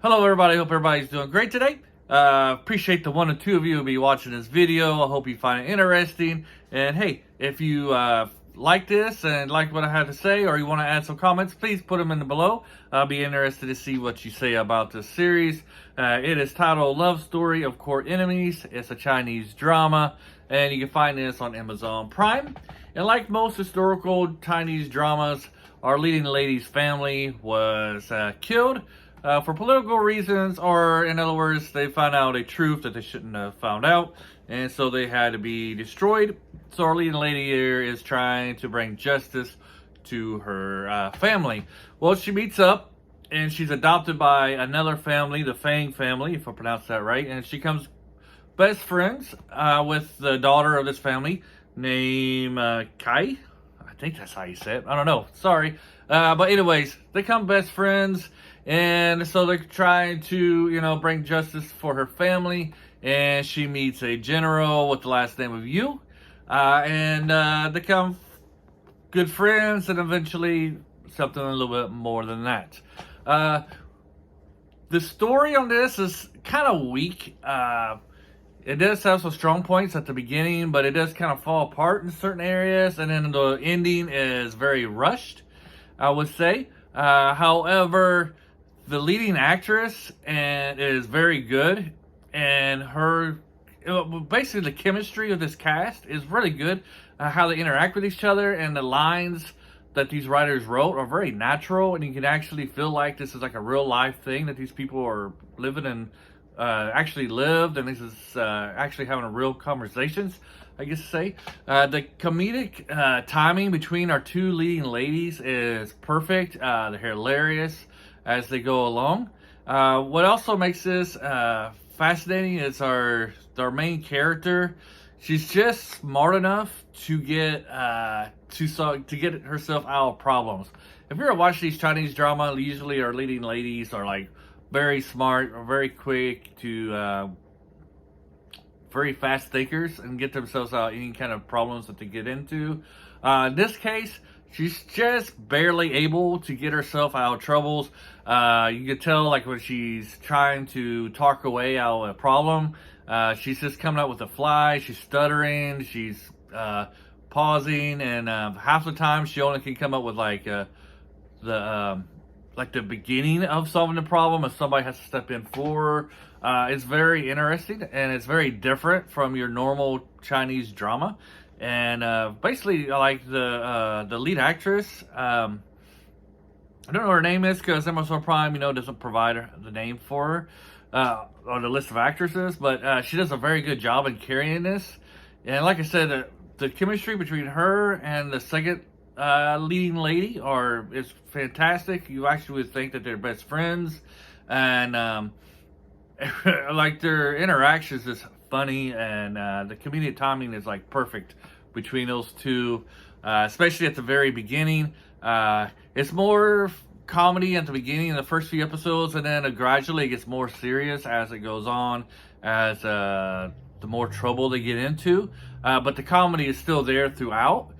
Hello everybody, hope everybody's doing great today. Appreciate the 1 or 2 of you who will be watching this video. I hope you find it interesting. And hey, if you like this and like what I had to say, or you want to add some comments, please put them in the below. I'll be interested to see what you say about this series. It is titled Love Story of Court Enemies. It's a Chinese drama, and you can find this on Amazon Prime. And like most historical Chinese dramas, our leading lady's family was killed for political reasons, or in other words, they found out a truth that they shouldn't have found out, and so they had to be destroyed. So our leading lady here is trying to bring justice to her family. Well, she meets up, and she's adopted by another family, the Fang family, if I pronounce that right, and she becomes best friends with the daughter of this family named Kai. I think that's how you say it. I don't know. Sorry. But anyways, they become best friends. And so they're trying to, bring justice for her family. And she meets a general with the last name of Yu. And they become good friends, and eventually something a little bit more than that. The story on this is kind of weak. It does have some strong points at the beginning, but it does kind of fall apart in certain areas. And then the ending is very rushed, I would say. However, the leading actress is very good, and basically the chemistry of this cast is really good. How they interact with each other, and the lines that these writers wrote are very natural, and you can actually feel like this is like a real life thing that these people are living and actually lived, and this is actually having a real conversations, I guess to say. The comedic timing between our two leading ladies is perfect. They're hilarious as they go along. What also makes this fascinating is our main character. She's just smart enough to get get herself out of problems. If you're watching these Chinese drama, usually our leading ladies are like very smart or very quick to very fast thinkers and get themselves out of any kind of problems that they get into. In this case, she's just barely able to get herself out of troubles. You can tell, like, when she's trying to talk her way out of a problem, she's just coming up with a fly. She's stuttering. She's pausing, and half the time she only can come up with like the beginning of solving the problem, if somebody has to step in for her. It's very interesting, and it's very different from your normal Chinese drama. And basically, like the lead actress, I don't know what her name is because Amazon Prime, doesn't provide the name for her on the list of actresses, but she does a very good job in carrying this. And like I said, the chemistry between her and the second leading lady is fantastic. You actually would think that they're best friends, and like their interactions is funny, and the comedic timing is like perfect between those two, especially at the very beginning. It's more comedy at the beginning in the first few episodes, and then gradually it gets more serious as it goes on, as the more trouble they get into. But the comedy is still there throughout.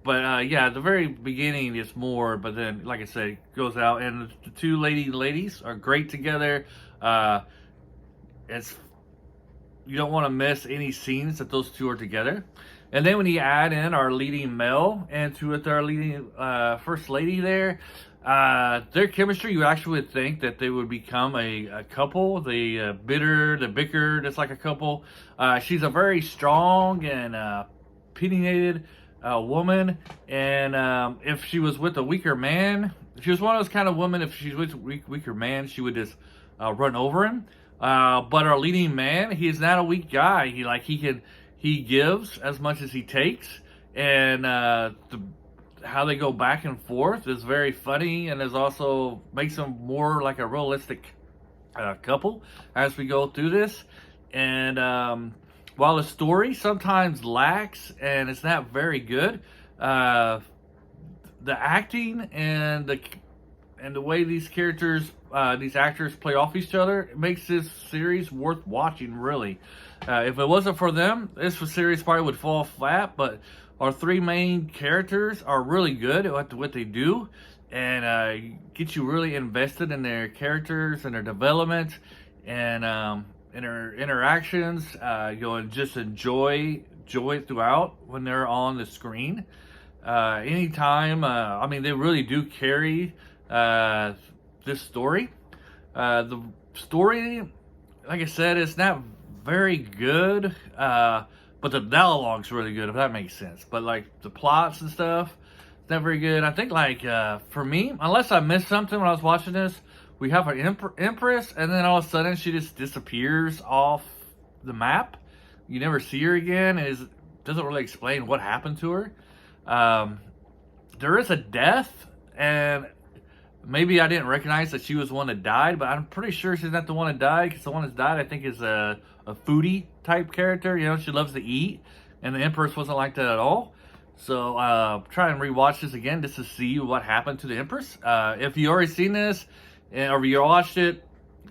But yeah, the very beginning is more, but then, like I said, it goes out, and the two ladies are great together. You don't want to miss any scenes that those two are together. And then when you add in our leading male into it, our leading first lady there, their chemistry, you actually would think that they would become a couple. They bicker, just like a couple. She's a very strong and opinionated woman, and if she was with a weaker man, she was one of those kind of women, if she's with a weaker man, she would just run over him. But our leading man, he is not a weak guy. He gives as much as he takes, and how they go back and forth is very funny, and is also makes them more like a realistic couple as we go through this. And while the story sometimes lacks and it's not very good, the acting and the way these characters, these actors play off each other, makes this series worth watching, really. If it wasn't for them, this series probably would fall flat, but our three main characters are really good at what they do, and get you really invested in their characters and their development, and in their interactions. You'll just enjoy it throughout when they're on the screen. Anytime, I mean, they really do carry this story. The story, like I said, it's not very good, but the dialogue's really good, if that makes sense. But like the plots and stuff, it's not very good. I think like for me, unless I missed something when I was watching this, we have an empress, and then all of a sudden she just disappears off the map. You never see her again. It doesn't really explain what happened to her. There is a death, and maybe I didn't recognize that she was the one that died, but I'm pretty sure she's not the one that died, because the one that died, I think, is a foodie type character. You know, she loves to eat, and the Empress wasn't like that at all. So try and rewatch this again just to see what happened to the Empress. If you already seen this, or you watched it,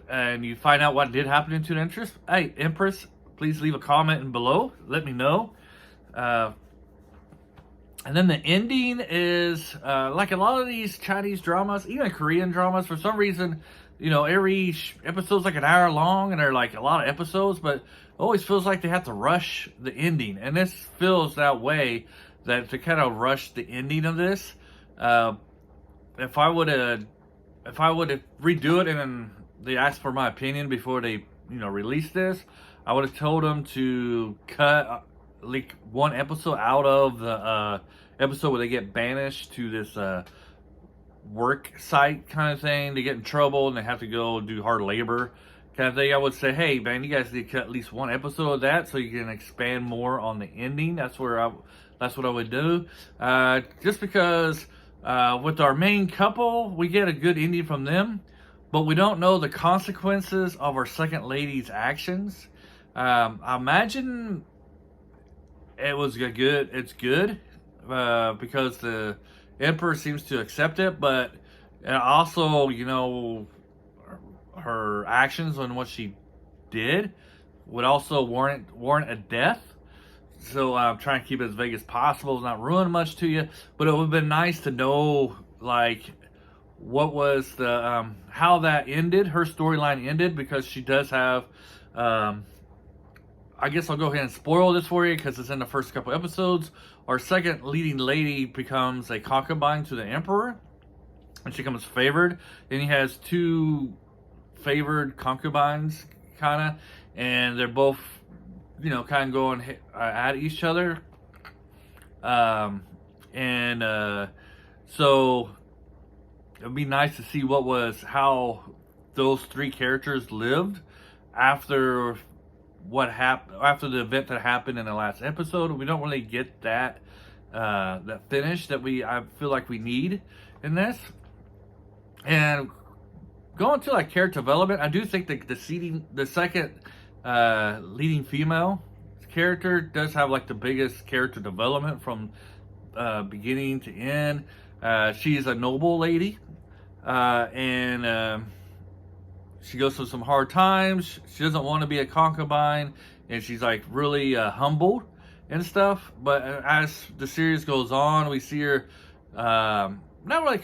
and you find out what did happen to the Empress, hey, Empress, please leave a comment below. Let me know. And then the ending is like a lot of these Chinese dramas, even Korean dramas, for some reason, you know, every episode's like an hour long, and they're like a lot of episodes, but it always feels like they have to rush the ending. And this feels that way, that to kind of rush the ending of this. If I would have redo it and they asked for my opinion before they, you know, release this, I would have told them to cut like one episode out of the episode where they get banished to this work site kind of thing. They get in trouble and they have to go do hard labor kind of thing. I would say, hey man, you guys need to cut at least one episode of that so you can expand more on the ending. That's what I would do. Just because with our main couple, we get a good ending from them, but we don't know the consequences of our second lady's actions. I imagine it's good because the Emperor seems to accept it, but also, you know, her actions and what she did would also warrant a death. So I'm trying to keep it as vague as possible, not ruin much to you, but it would have been nice to know, like, what was the how that ended, her storyline ended, because she does have I guess I'll go ahead and spoil this for you because it's in the first couple episodes. Our second leading lady becomes a concubine to the Emperor, and she becomes favored. Then he has two favored concubines, kind of, and they're both, you know, kind of going at each other. So it'd be nice to see how those three characters lived after what happened, after the event that happened in the last episode. We don't really get that finish that I feel like we need in this. And going to like character development, I do think that the second leading female character does have like the biggest character development from beginning to end. She's a noble lady, and she goes through some hard times. She doesn't want to be a concubine, and she's like really humbled and stuff. But as the series goes on, we see her not really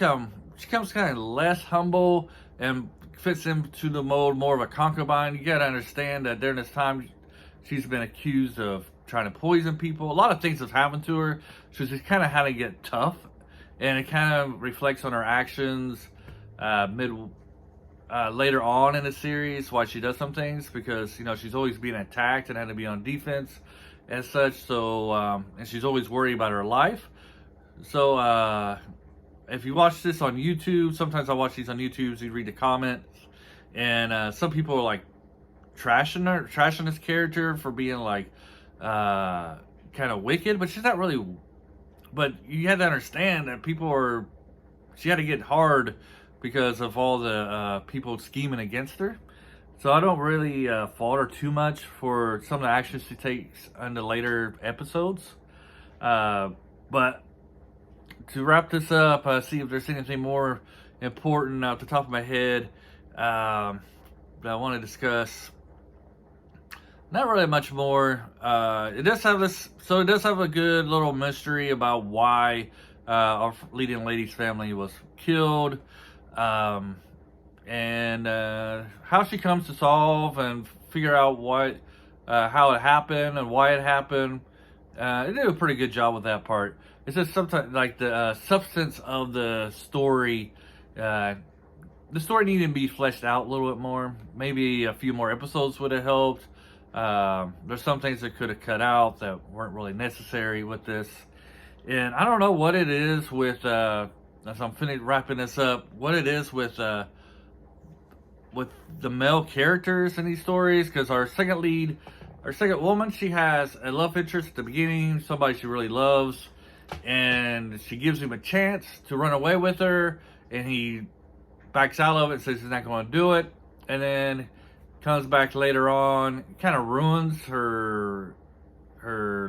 she becomes kind of less humble and fits into the mold more of a concubine. You gotta understand that during this time, she's been accused of trying to poison people. A lot of things have happened to her, so she's kind of had to get tough, and it kind of reflects on her actions later on in the series, why she does some things, because, you know, she's always being attacked and had to be on defense and such. So and she's always worried about her life. So if you watch this on YouTube, sometimes I watch these on YouTube, so you read the comments, and some people are like trashing this character for being like kind of wicked, but she's not really. But you had to understand that she had to get hard because of all the people scheming against her. So I don't really fault her too much for some of the actions she takes in the later episodes. But to wrap this up, see if there's anything more important off the top of my head that I want to discuss. Not really much more. It does have a good little mystery about why our leading lady's family was killed, and how she comes to solve and figure out how it happened and why it happened. It did a pretty good job with that part. It's just sometimes like the substance of the story. The story needed to be fleshed out a little bit more. Maybe a few more episodes would have helped. There's some things that could have cut out that weren't really necessary with this. And I don't know what it is with, as I'm wrapping this up, what it is with the male characters in these stories. Because our second woman, she has a love interest at the beginning, somebody she really loves, and she gives him a chance to run away with her, and he backs out of it, says he's not going to do it, and then comes back later on, kind of ruins her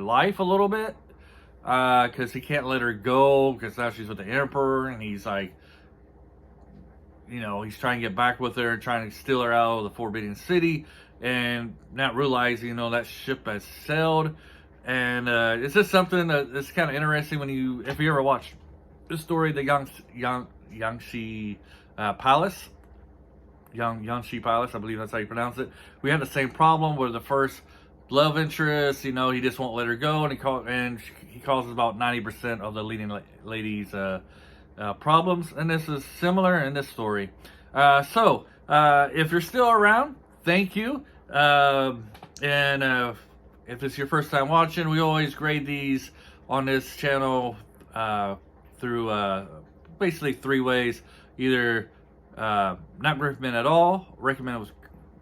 life a little bit, because he can't let her go, because now she's with the emperor, and he's like, he's trying to get back with her, trying to steal her out of the Forbidden City, and not realizing, that ship has sailed. And it's just something that's kind of interesting if you ever watch the story, the Yangshi Palace. Yangshi Palace, I believe that's how you pronounce it. We had the same problem where the first love interest, he just won't let her go, and he causes about 90% of the leading lady's problems. And this is similar in this story. So if you're still around, thank you. And if it's your first time watching, we always grade these on this channel through basically 3 ways. Either not recommend at all, recommend with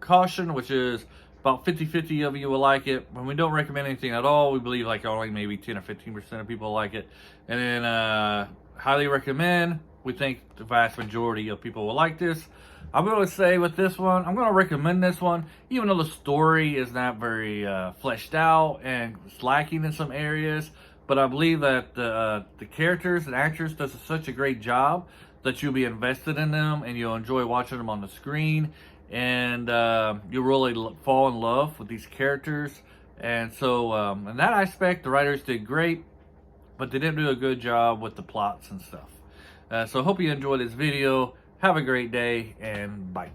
caution, which is about 50-50 of you will like it. When we don't recommend anything at all, we believe like only maybe 10 or 15% of people like it. And then highly recommend, we think the vast majority of people will like this. I'm going to say with this one, I'm going to recommend this one, even though the story is not very fleshed out and it's lacking in some areas. But I believe that the characters and actors does such a great job that you'll be invested in them and you'll enjoy watching them on the screen. And you'll really fall in love with these characters. And so in that aspect, the writers did great, but they didn't do a good job with the plots and stuff. So I hope you enjoyed this video. Have a great day, and bye.